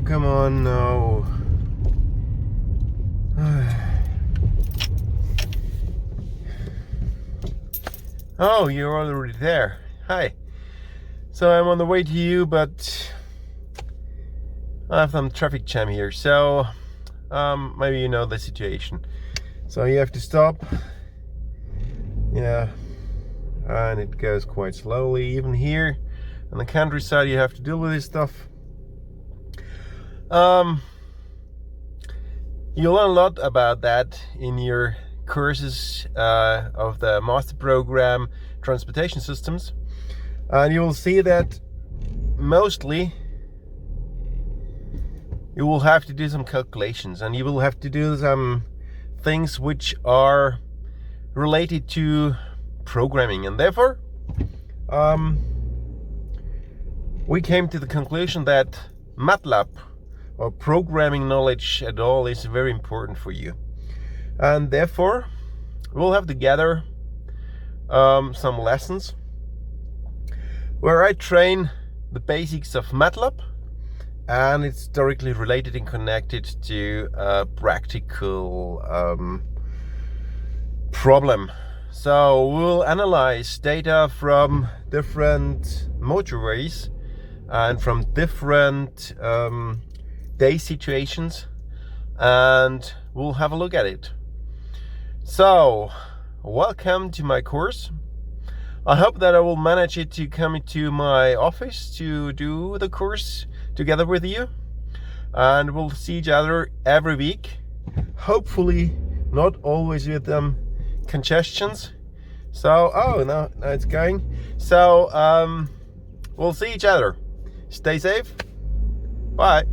come on now. Oh, you're already there. Hi. So I'm on the way to you, but I have some traffic jam here. So maybe you know the situation. So you have to stop. Yeah. And it goes quite slowly. Even here on the countryside, you have to deal with this stuff. You learn a lot about that in your courses of the master program transportation systems, and you will see that mostly you will have to do some calculations, and you will have to do some things which are related to programming, and therefore we came to the conclusion that Matlab or programming knowledge at all is very important for you, and therefore we'll have together some lessons where I train the basics of Matlab, and it's directly related and connected to a practical problem. So we'll analyze data from different motorways and from different day situations, and we'll have a look at it. So welcome to my course. I hope that I will manage it to come into my office to do the course together with you, and we'll see each other every week, hopefully not always with congestions. So now it's going. So we'll see each other. Stay safe. Bye.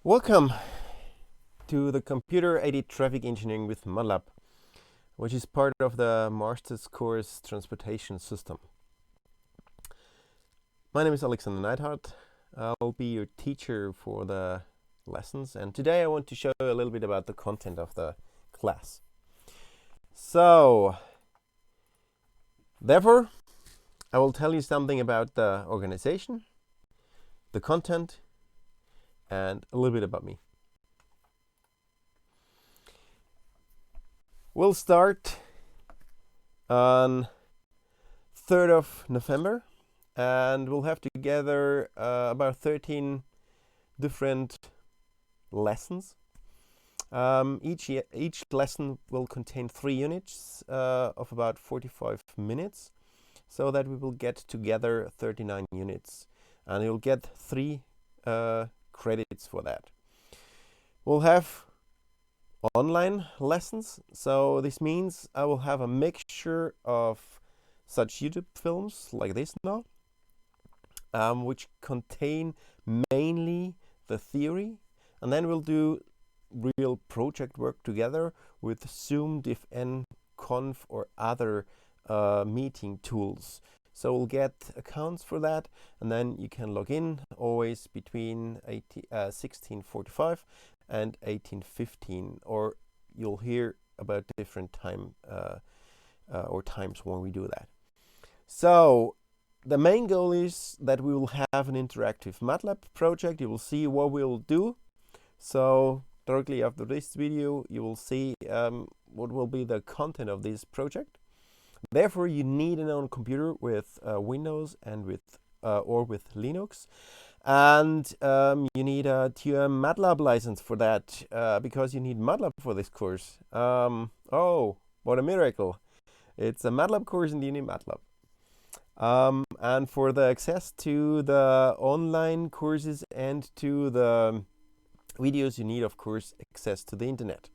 Welcome to the computer-aided traffic engineering with Matlab, which is part of the master's course transportation system. My name is Alexander Neidhardt. I'll be your teacher for the lessons, and today I want to show you a little bit about the content of the class. So therefore I will tell you something about the organization, the content, and a little bit about me. We'll start on 3rd of November, and we'll have together about 13 different lessons. Each lesson will contain 3 units of about 45 minutes, so that we will get together 39 units, and you'll get 3 credits for that. We'll have online lessons, so this means I will have a mixture of such YouTube films like this now, which contain mainly the theory, and then we'll do real project work together with Zoom, DivN, Conf, or other meeting tools. So we'll get accounts for that, and then you can log in always between 16:45 and 18:15, or you'll hear about different time or times when we do that. So the main goal is that we will have an interactive Matlab project. You will see what we'll do. So directly after this video, you will see what will be the content of this project. Therefore, you need an own computer with Windows and with Linux, and you need a TUM Matlab license for that, because you need Matlab for this course. Oh, what a miracle! It's a Matlab course and you need Matlab. And for the access to the online courses and to the videos, you need, of course, access to the internet.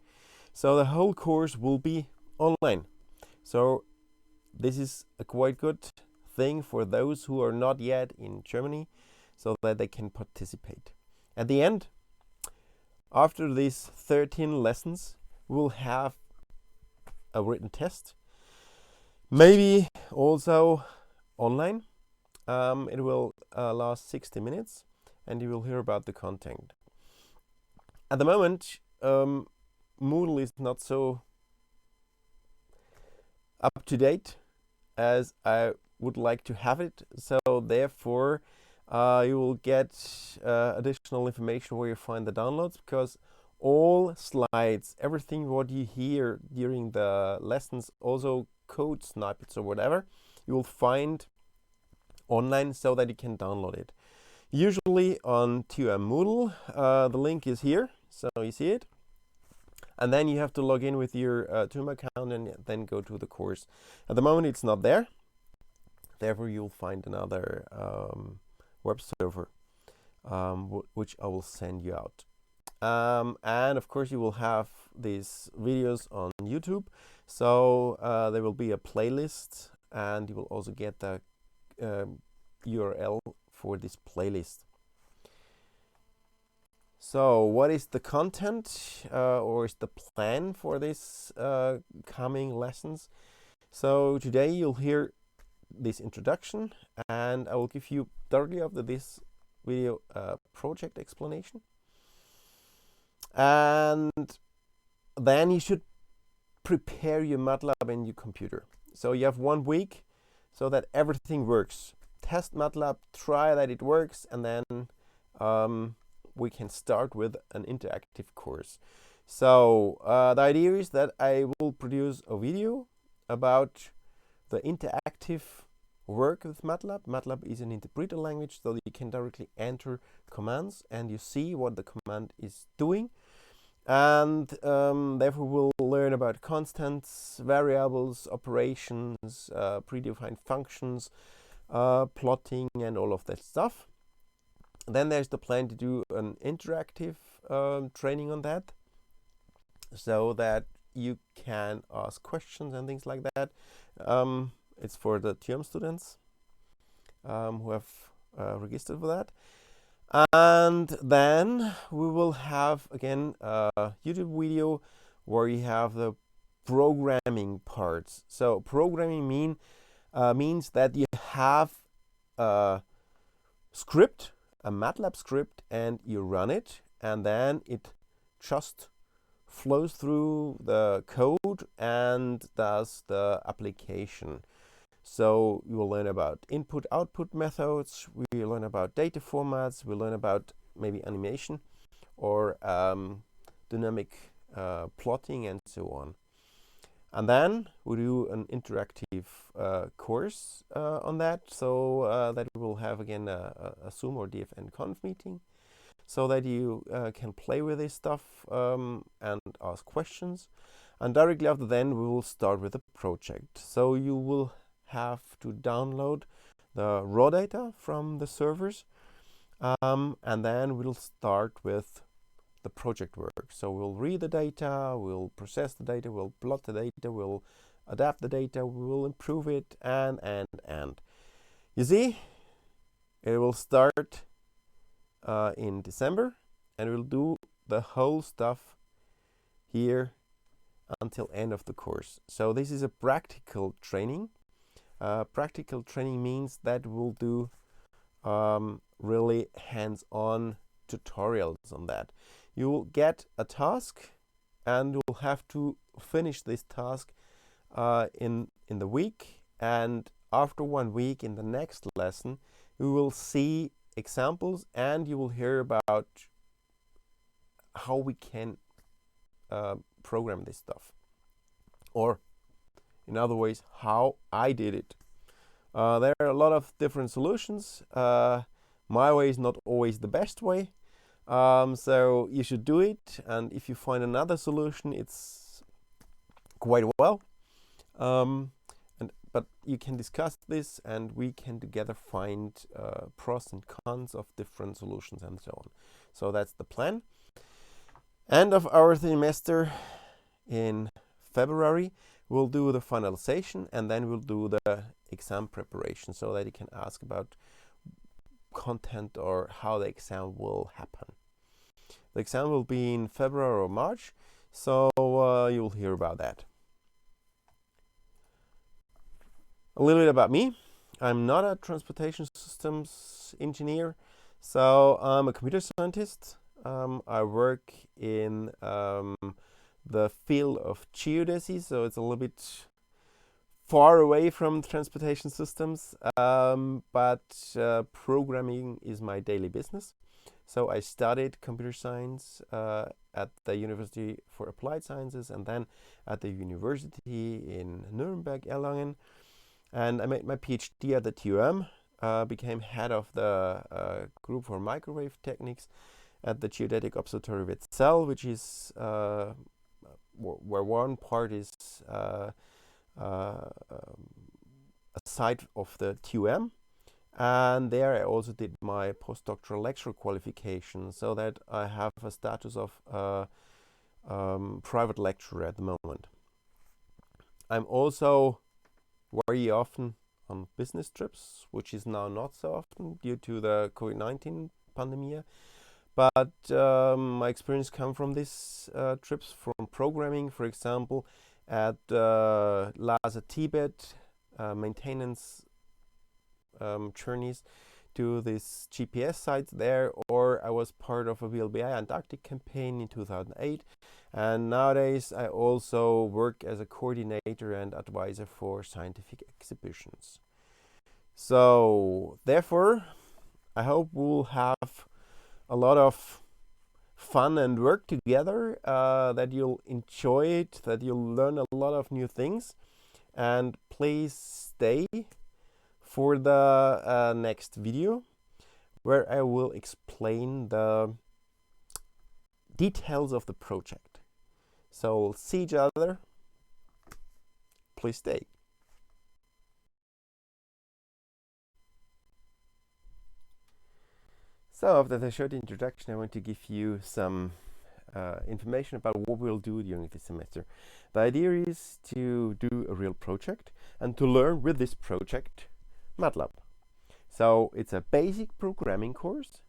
So the whole course will be online. So this is a quite good thing for those who are not yet in Germany, so that they can participate. At the end, after these 13 lessons, we'll have a written test, maybe also online. It will last 60 minutes, and you will hear about the content. At the moment, Moodle is not so up to date as I would like to have it. So therefore, you will get additional information where you find the downloads, because all slides, everything what you hear during the lessons, also code snippets or whatever, you will find online so that you can download it. Usually on Moodle, the link is here, so you see it. And then you have to log in with your TUM account and then go to the course. At the moment, it's not there. Therefore, you'll find another web server, which I will send you out. And of course, you will have these videos on YouTube. So there will be a playlist, and you will also get the URL for this playlist. So what is the content or is the plan for this coming lessons? So today you'll hear this introduction, and I will give you directly after this video project explanation. And then you should prepare your Matlab and your computer. So you have 1 week so that everything works. Test Matlab, try that it works, and then we can start with an interactive course. So the idea is that I will produce a video about the interactive work with Matlab. Matlab is an interpreter language, so that you can directly enter commands and you see what the command is doing. And therefore we'll learn about constants, variables, operations, predefined functions, plotting, and all of that stuff. Then there's the plan to do an interactive training on that, so that you can ask questions and things like that. It's for the TUM students who have registered for that. And then we will have again a YouTube video where you have the programming parts. So programming means that you have a script, a Matlab script, and you run it, and then it just flows through the code and does the application. So you will learn about input-output methods, we learn about data formats, we learn about maybe animation or dynamic plotting and so on. And then we do an interactive course on that, so that we will have again a Zoom or DFN Conf meeting, so that you can play with this stuff and ask questions. And directly after then, we will start with the project. So you will have to download the raw data from the servers, and then we'll start with the project work. So we'll read the data, we'll process the data, we'll plot the data, we'll adapt the data, we will improve it, and. You see, it will start in December, and we'll do the whole stuff here until end of the course. So this is a practical training. Practical training means that we'll do really hands-on tutorials on that. You will get a task, and you'll have to finish this task in the week. And after 1 week, in the next lesson, you will see examples, and you will hear about how we can program this stuff, or in other ways, how I did it. There are a lot of different solutions. My way is not always the best way, so you should do it, and if you find another solution, it's quite well. And but you can discuss this, and we can together find pros and cons of different solutions and so on. So that's the plan. End of our semester in February, we'll do the finalization, and then we'll do the exam preparation so that you can ask about content or how the exam will happen. The exam will be in February or March, so you'll hear about that. A little bit about me. I'm not a transportation systems engineer, so I'm a computer scientist. I work in the field of geodesy, so it's a little bit far away from transportation systems, but programming is my daily business. So I studied computer science at the University for Applied Sciences, and then at the university in Nuremberg, Erlangen. And I made my PhD at the TUM, became head of the group for microwave techniques at the Geodetic Observatory Wetzell, which is where one part is a site of the TUM. And there I also did my postdoctoral lecturer qualification, so that I have a status of private lecturer at the moment. I'm also very often on business trips, which is now not so often due to the COVID-19 pandemic. But my experience comes from these trips, from programming, for example, at Lhasa, Tibet, maintenance journeys to these GPS sites there, or I was part of a VLBI Antarctic campaign in 2008. And nowadays I also work as a coordinator and advisor for scientific exhibitions. So therefore, I hope we'll have a lot of fun and work together, that you'll enjoy it, that you'll learn a lot of new things. And please stay for the next video, where I will explain the details of the project. So we'll see each other. Please stay. So after the short introduction, I want to give you some information about what we'll do during this semester. The idea is to do a real project and to learn with this project Matlab. So it's a basic programming course.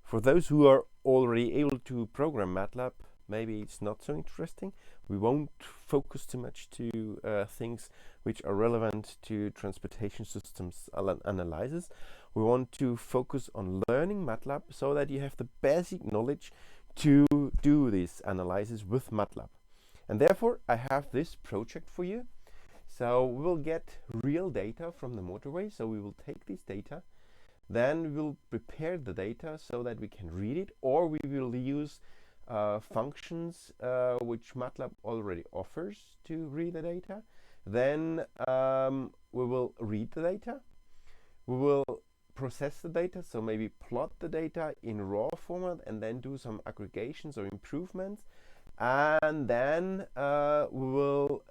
For those who are already able to program Matlab, maybe it's not so interesting. We won't focus too much to things which are relevant to transportation systems analysis. We want to focus on learning Matlab so that you have the basic knowledge to do this analysis with Matlab. And therefore, I have this project for you. So we will get real data from the motorway. So we will take this data, then we will prepare the data so that we can read it, or we will use functions which Matlab already offers to read the data. Then we will read the data. We will process the data, so maybe plot the data in raw format and then do some aggregations or improvements. And then we will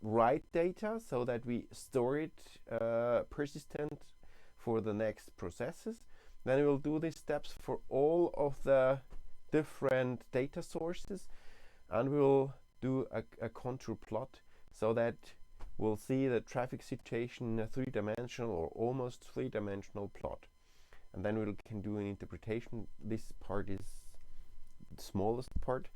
write data so that we store it persistent for the next processes. Then we will do these steps for all of the different data sources, and we will do a contour plot so that we'll see the traffic situation in a three-dimensional or almost three-dimensional plot. And then we can do an interpretation. This part is the smallest part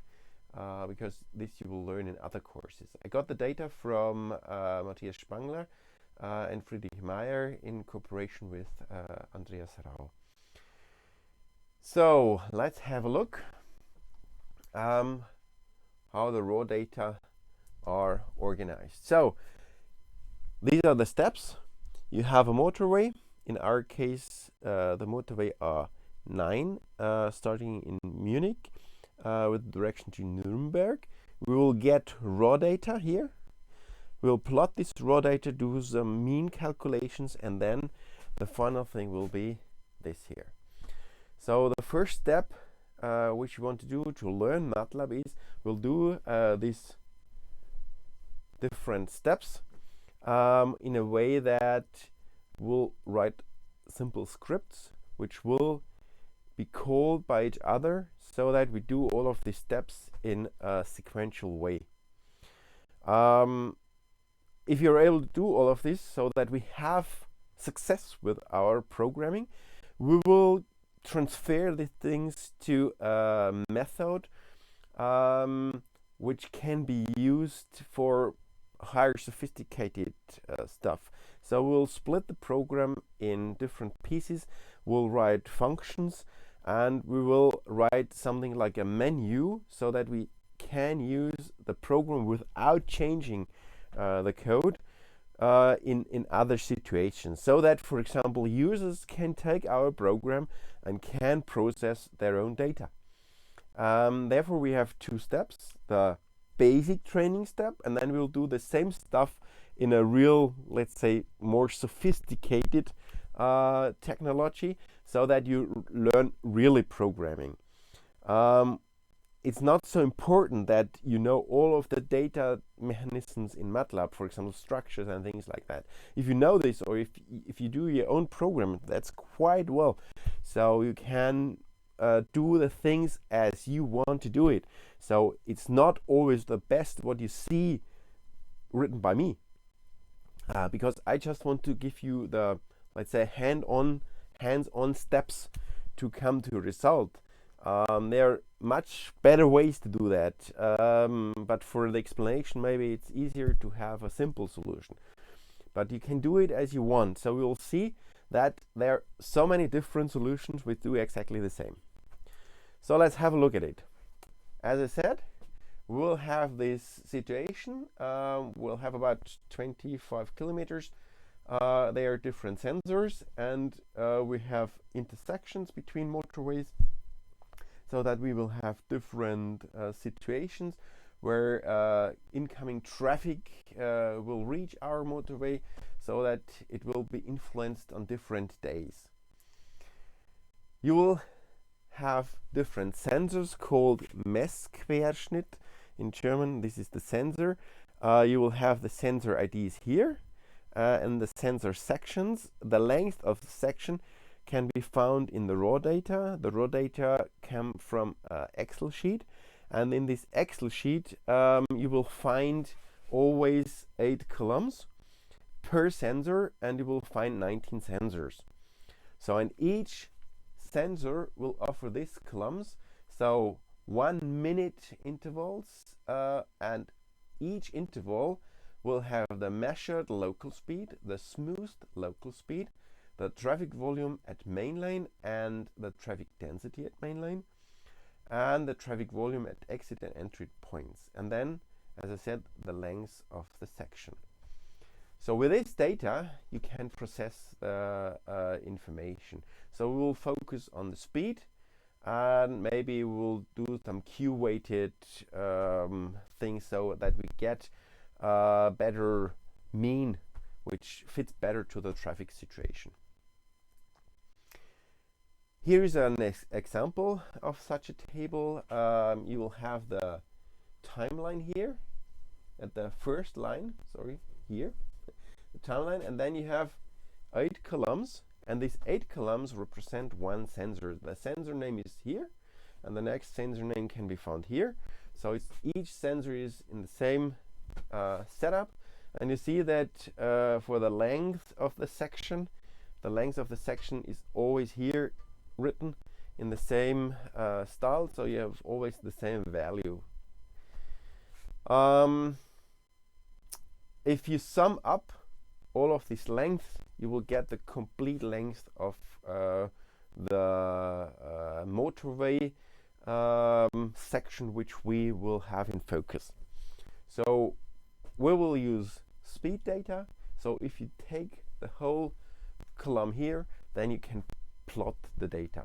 because this you will learn in other courses. I got the data from Matthias Spangler and Friedrich Meyer in cooperation with Andreas Rau. So let's have a look how the raw data are organized. So these are the steps. You have a motorway. In our case, the motorway are 9, starting in Munich with direction to Nuremberg. We will get raw data here. We'll plot this raw data, do some mean calculations, and then the final thing will be this here. So the first step which you want to do to learn Matlab is we'll do these different steps. in a way that we'll write simple scripts which will be called by each other, so that we do all of these steps in a sequential way. If you're able to do all of this so that we have success with our programming, we will transfer the things to a method which can be used for higher sophisticated stuff. So we'll split the program in different pieces. We'll write functions, and we will write something like a menu so that we can use the program without changing the code in other situations, so that, for example, users can take our program and can process their own data. Therefore, we have two steps: the basic training step, and then we'll do the same stuff in a real, let's say, more sophisticated technology, so that you learn really programming. It's not so important that you know all of the data mechanisms in Matlab, for example, structures and things like that. If you know this, or if you do your own program, that's quite well. So you can do the things as you want to do it. So it's not always the best what you see written by me, because I just want to give you the, let's say, hands-on steps to come to a result. There are much better ways to do that, but for the explanation, maybe it's easier to have a simple solution. But you can do it as you want. So we'll see that there are so many different solutions which do exactly the same. So let's have a look at it. As I said, we'll have this situation. We'll have about 25 kilometers. There are different sensors, and we have intersections between motorways, so that we will have different situations where incoming traffic will reach our motorway, so that it will be influenced on different days. You will have different sensors called Messquerschnitt in German. This is the sensor. You will have the sensor IDs here and the sensor sections. The length of the section can be found in the raw data. The raw data come from Excel sheet, and in this Excel sheet you will find always 8 columns per sensor, and you will find 19 sensors. So in each sensor will offer these columns, so 1 minute intervals, and each interval will have the measured local speed, the smoothed local speed, the traffic volume at main lane, and the traffic density at main lane, and the traffic volume at exit and entry points, and then, as I said, the length of the section. So with this data you can process information. So we will focus on the speed, and maybe we'll do some Q-weighted things, so that we get a better mean which fits better to the traffic situation. Here is an example of such a table. You will have the timeline here at the first line, here, the timeline, and then you have 8 columns, and these 8 columns represent one sensor. The sensor name is here, and the next sensor name can be found here. So each sensor is in the same setup, and you see that for the length of the section is always here written in the same style, so you have always the same value. If you sum up all of this length, you will get the complete length of the motorway section which we will have in focus. So we will use speed data. So if you take the whole column here, then you can plot the data.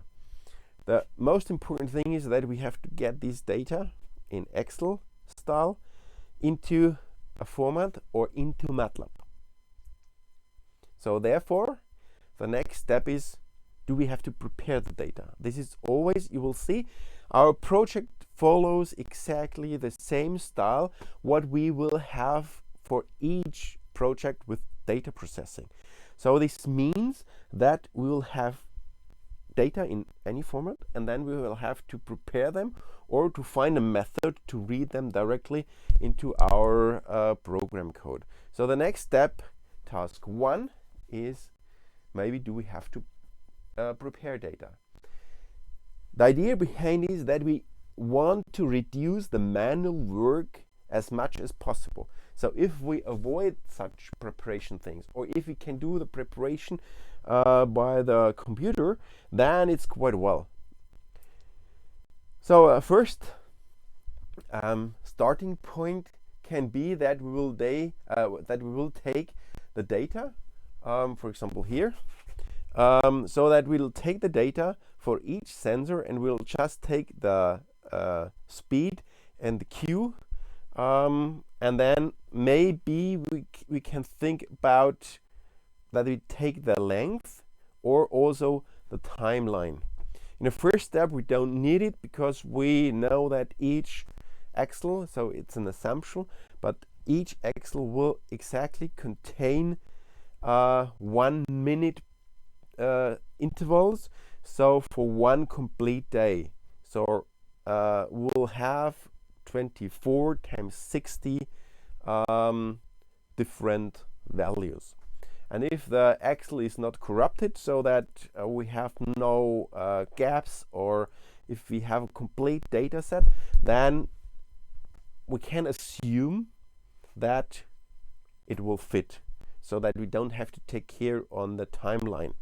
The most important thing is that we have to get this data in Excel style into a format or into Matlab. So therefore, the next step is, do we have to prepare the data? This is always, you will see, our project follows exactly the same style what we will have for each project with data processing. So this means that we will have data in any format, and then we will have to prepare them or to find a method to read them directly into our program code. So the next step, task 1, is maybe do we have to prepare data. The idea behind it is that we want to reduce the manual work as much as possible. So if we avoid such preparation things, or if we can do the preparation by the computer, then it's quite well. So first starting point can be that we will take the data, for example here, so that we'll take the data for each sensor and we'll just take the speed and the Q, and then maybe we can think about that we take the length or also the timeline. In the first step we don't need it because we know that each axle, so it's an assumption, but each axle will exactly contain 1 minute intervals, so for one complete day. So we'll have 24 times 60 different values. And if the axle is not corrupted, so that we have no gaps, or if we have a complete data set, then we can assume that it will fit, so that we don't have to take care on the timeline.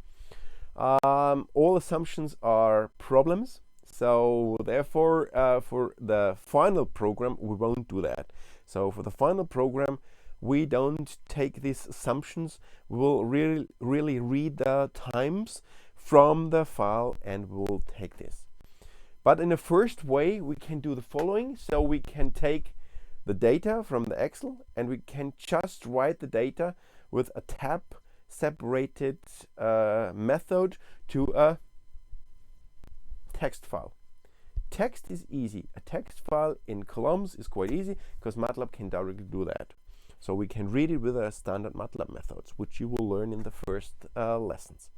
All assumptions are problems, so therefore for the final program we won't do that. So for the final program we don't take these assumptions. We will really read the times from the file and we'll take this. But in the first way we can do the following. So we can take the data from the Excel and we can just write the data with a tab separated method to a text file. Text is easy. A text file in columns is quite easy because Matlab can directly do that. So we can read it with a standard Matlab methods, which you will learn in the first lessons.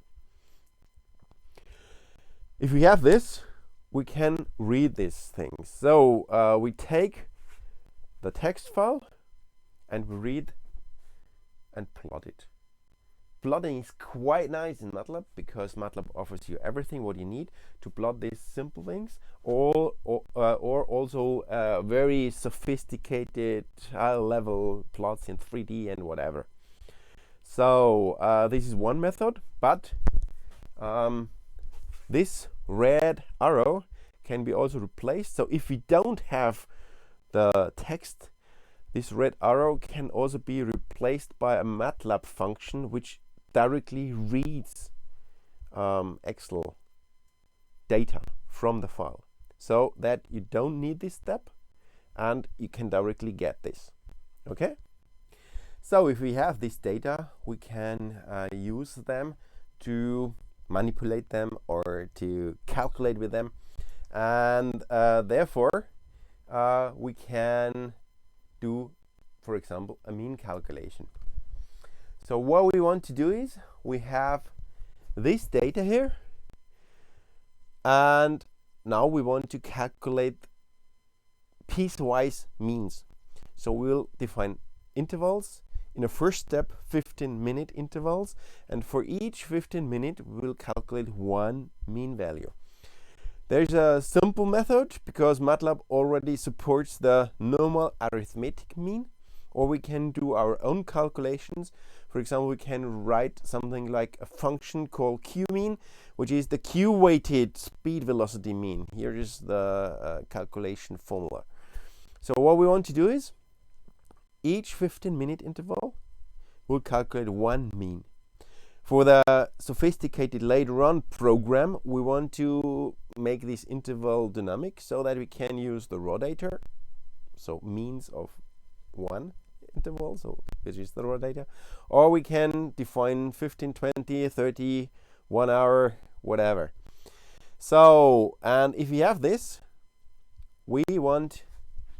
If we have this, we can read these things. So we take the text file and we read and plot it. Plotting is quite nice in Matlab because Matlab offers you everything what you need to plot these simple things, or also very sophisticated high-level plots in 3D and whatever. So this is one method, but this red arrow can be also replaced. So if we don't have the text, this red arrow can also be replaced by a Matlab function which directly reads Excel data from the file, so that you don't need this step and you can directly get this. Okay, so if we have this data, we can use them to manipulate them or to calculate with them, and therefore we can do, for example, a mean calculation. So what we want to do is we have this data here, and now we want to calculate piecewise means. So we'll define intervals. In the first step, 15-minute intervals, and for each 15 minutes we will calculate one mean value. There's a simple method because Matlab already supports the normal arithmetic mean, or we can do our own calculations. For example, we can write something like a function called qmean, which is the q-weighted speed velocity mean. Here is the calculation formula. So what we want to do is each 15-minute interval will calculate one mean. For the sophisticated later on program, we want to make this interval dynamic so that we can use the rotator, so means of one interval, so which is the rotator, or we can define 15, 20, 30, 1 hour, whatever. So, and if we have this, we want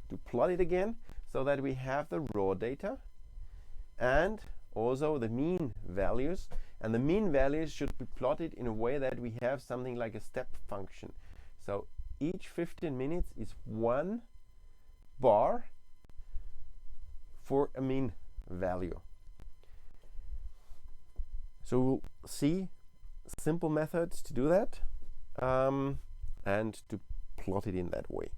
to plot it again so that we have the raw data and also the mean values. And the mean values should be plotted in a way that we have something like a step function. So each 15 minutes is one bar for a mean value. So we'll see simple methods to do that and to plot it in that way.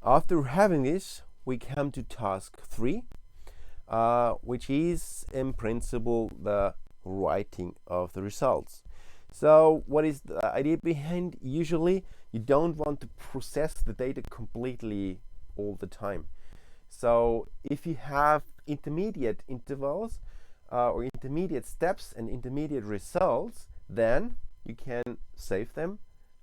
After having this, we come to task 3, which is in principle the writing of the results. So what is the idea behind? Usually you don't want to process the data completely all the time. So if you have intermediate intervals or intermediate steps and intermediate results, then you can save them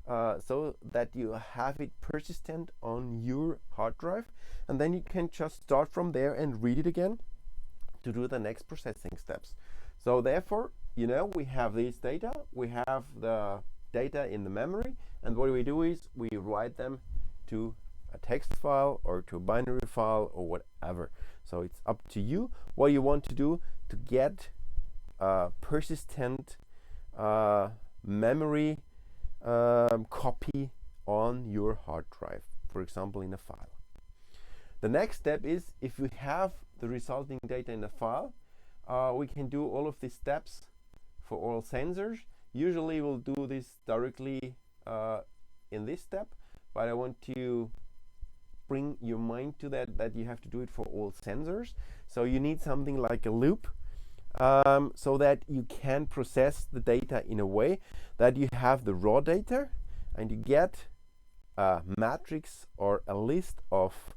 so that you have it persistent on your hard drive, and then you can just start from there and read it again to do the next processing steps. So therefore, you know, we have this data, we have the data in the memory, and what we do is we write them to a text file or to a binary file or whatever. So it's up to you what you want to do to get a persistent memory copy on your hard drive, for example in a file. The next step is, if we have the resulting data in a file, we can do all of these steps for all sensors. Usually we'll do this directly in this step, but I want to bring your mind to that you have to do it for all sensors. So you need something like a loop, so that you can process the data in a way that you have the raw data and you get a matrix or a list of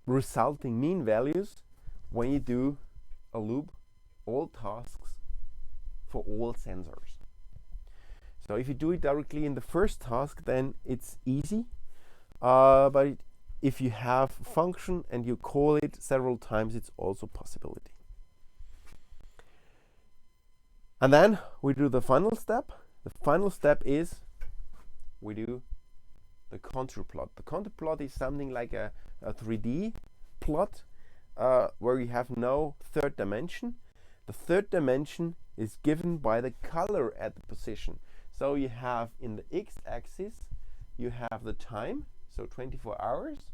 resulting mean values when you do a loop all tasks for all sensors. So if you do it directly in the first task, then it's easy, but if you have function and you call it several times, it's also a possibility. And then we do the final step. The final step is we do the contour plot. The contour plot is something like a 3D plot where you have no third dimension. The third dimension is given by the color at the position. So you have in the x-axis, you have the time, so 24 hours.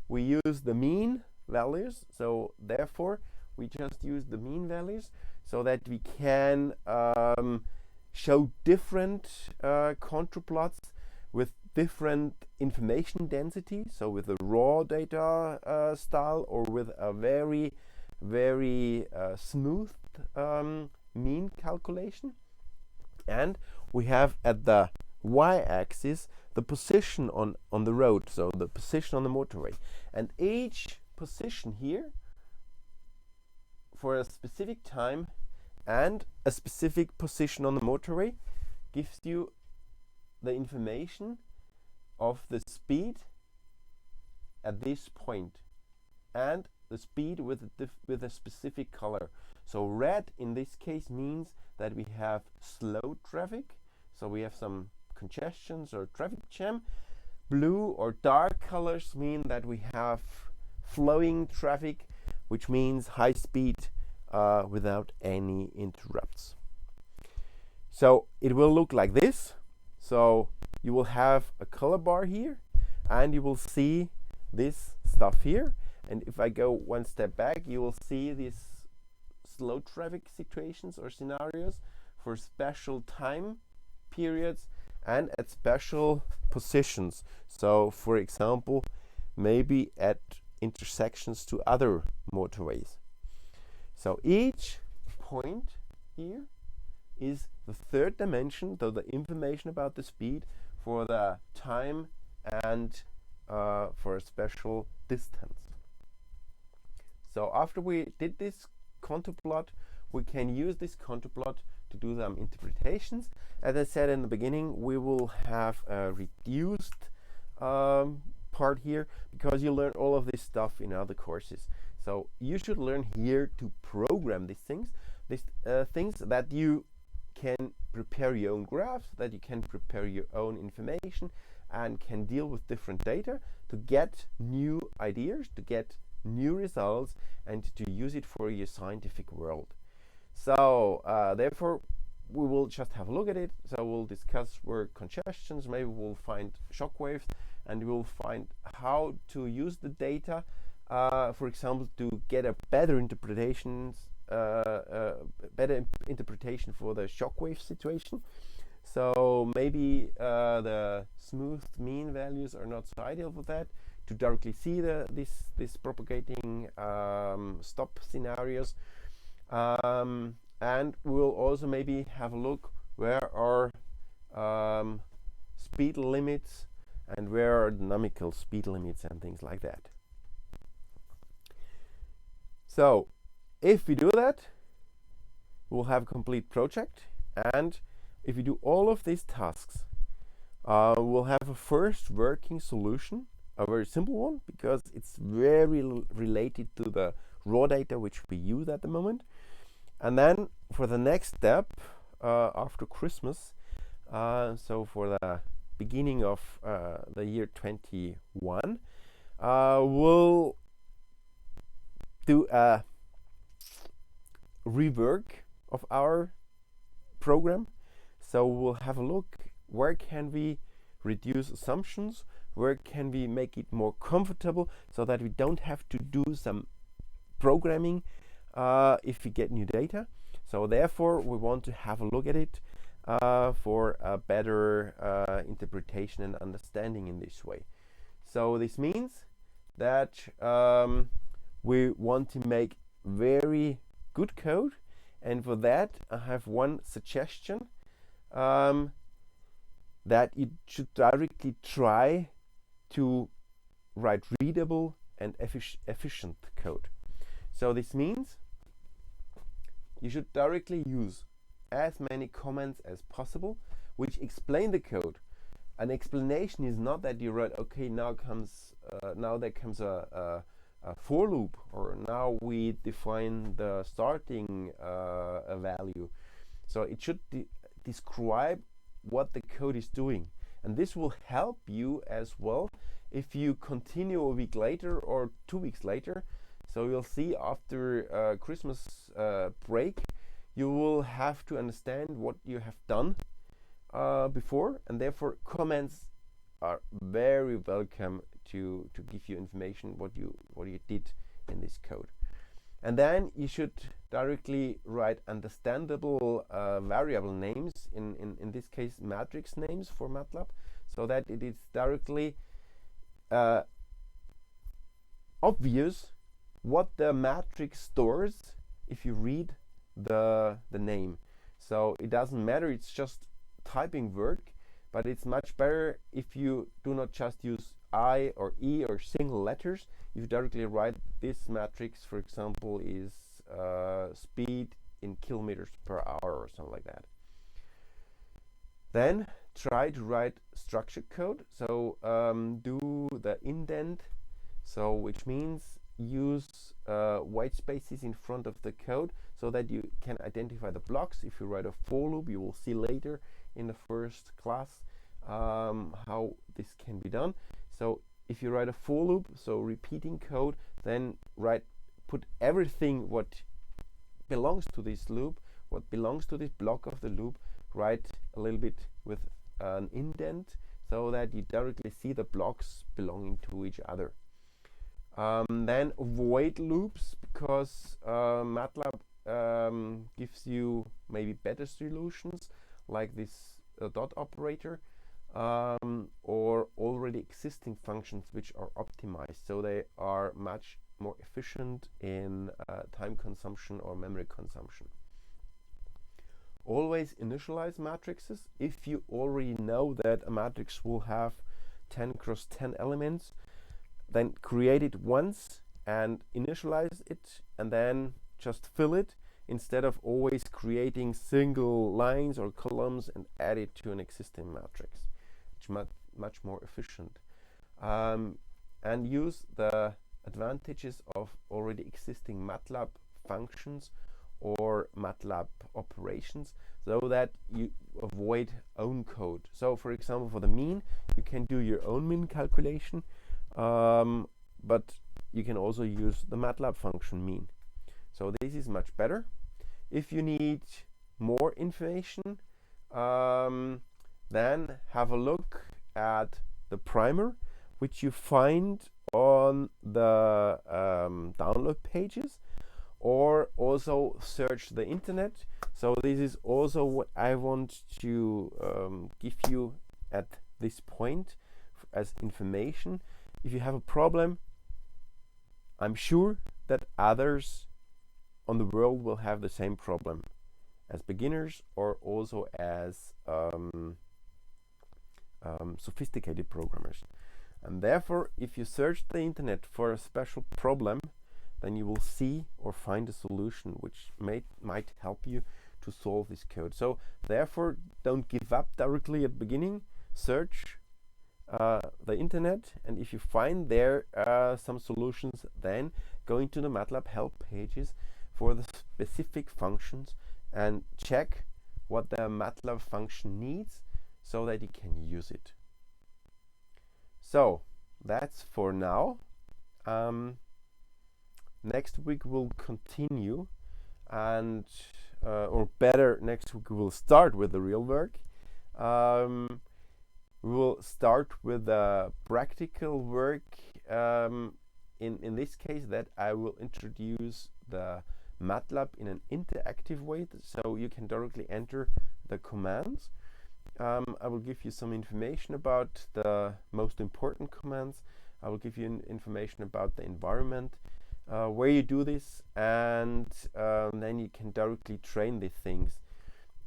We use the mean values, so therefore we just use the mean values so that we can show different contour plots with different information density, so with a raw data style or with a very smooth mean calculation. And we have at the y-axis the position on the road, so the position on the motorway, and each position here for a specific time and a specific position on the motorway gives you the information of the speed at this point and the speed with a specific color. So red in this case means that we have slow traffic, so we have some congestions or traffic jam. Blue or dark colors mean that we have flowing traffic, which means high speed without any interrupts. So it will look like this. So you will have a color bar here and you will see this stuff here, and if I go one step back, you will see these slow traffic situations or scenarios for special time periods and at special positions. So for example, maybe at intersections to other motorways. So each point here is the third dimension, so the information about the speed for the time and for a special distance. So after we did this contour plot, we can use this contour plot to do some interpretations. As I said in the beginning, we will have a reduced part here because you learn all of this stuff in other courses. So you should learn here to program these things that you can prepare your own graphs, that you can prepare your own information, and can deal with different data to get new ideas, to get new results, and to use it for your scientific world. So therefore, we will just have a look at it. So we'll discuss where congestions, maybe we'll find shock waves, and we'll find how to use the data, for example, to get a better interpretation for the shockwave situation. So maybe the smooth mean values are not so ideal for that, to directly see this propagating stop scenarios. And we'll also maybe have a look where are speed limits and where are dynamical speed limits and things like that. So if we do that, we'll have a complete project, and if we do all of these tasks, we'll have a first working solution, a very simple one, because it's very related to the raw data which we use at the moment. And then for the next step, after Christmas, so for the beginning of the year 21, we'll do a rework of our program. So we'll have a look, where can we reduce assumptions, where can we make it more comfortable so that we don't have to do some programming if we get new data. So therefore we want to have a look at it for a better interpretation and understanding in this way. So this means that we want to make very good code, and for that I have one suggestion, that you should directly try to write readable and efficient code. So this means you should directly use as many comments as possible which explain the code. An explanation is not that you write, okay, now there comes a for loop, or now we define the starting value. So it should describe what the code is doing, and this will help you as well if you continue a week later or 2 weeks later. So you'll see after Christmas break, you will have to understand what you have done before, and therefore comments are very welcome to give you information what you did in this code. And then you should directly write understandable variable names, in this case matrix names for Matlab, so that it is directly obvious what the matrix stores if you read the name. So it doesn't matter, it's just typing work, but it's much better if you do not just use I or E or single letters. If you directly write this matrix, for example, is speed in kilometers per hour or something like that. Then try to write structured code. So do the indent, so which means use white spaces in front of the code so that you can identify the blocks. If you write a for loop, you will see later in the first class how this can be done. So if you write a for loop, so repeating code, then put everything what belongs to this loop, what belongs to this block of the loop, write a little bit with an indent so that you directly see the blocks belonging to each other. Then avoid loops, because Matlab gives you maybe better solutions like this dot operator, or already existing functions which are optimized, so they are much more efficient in time consumption or memory consumption. Always initialize matrices. If you already know that a matrix will have 10 cross 10 elements, then create it once and initialize it, and then just fill it, instead of always creating single lines or columns and add it to an existing matrix. It's much more efficient. And use the advantages of already existing Matlab functions or Matlab operations, so that you avoid own code. So for example, for the mean, you can do your own mean calculation, but you can also use the Matlab function mean. So this is much better. If you need more information, then have a look at the primer, which you find on the download pages, or also search the internet. So this is also what I want to give you at this point as information. If you have a problem, I'm sure that others on the world will have the same problem as beginners, or also as sophisticated programmers. And therefore, if you search the internet for a special problem, then you will see or find a solution which might help you to solve this code. So therefore, don't give up directly at the beginning. Search the internet, and if you find there some solutions, then go into the Matlab help pages for the specific functions and check what the Matlab function needs so that you can use it. So that's for now. Next week we'll continue, and or better, next week we will start with the real work. We will start with the practical work. In this case, that I will introduce the Matlab in an interactive way, so you can directly enter the commands. I will give you some information about the most important commands. I will give you information about the environment, where you do this, and then you can directly train these things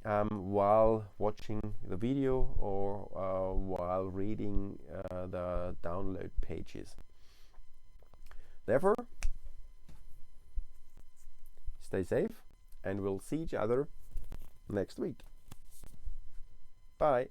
while watching the video or while reading the download pages. Therefore, stay safe, and we'll see each other next week. Bye.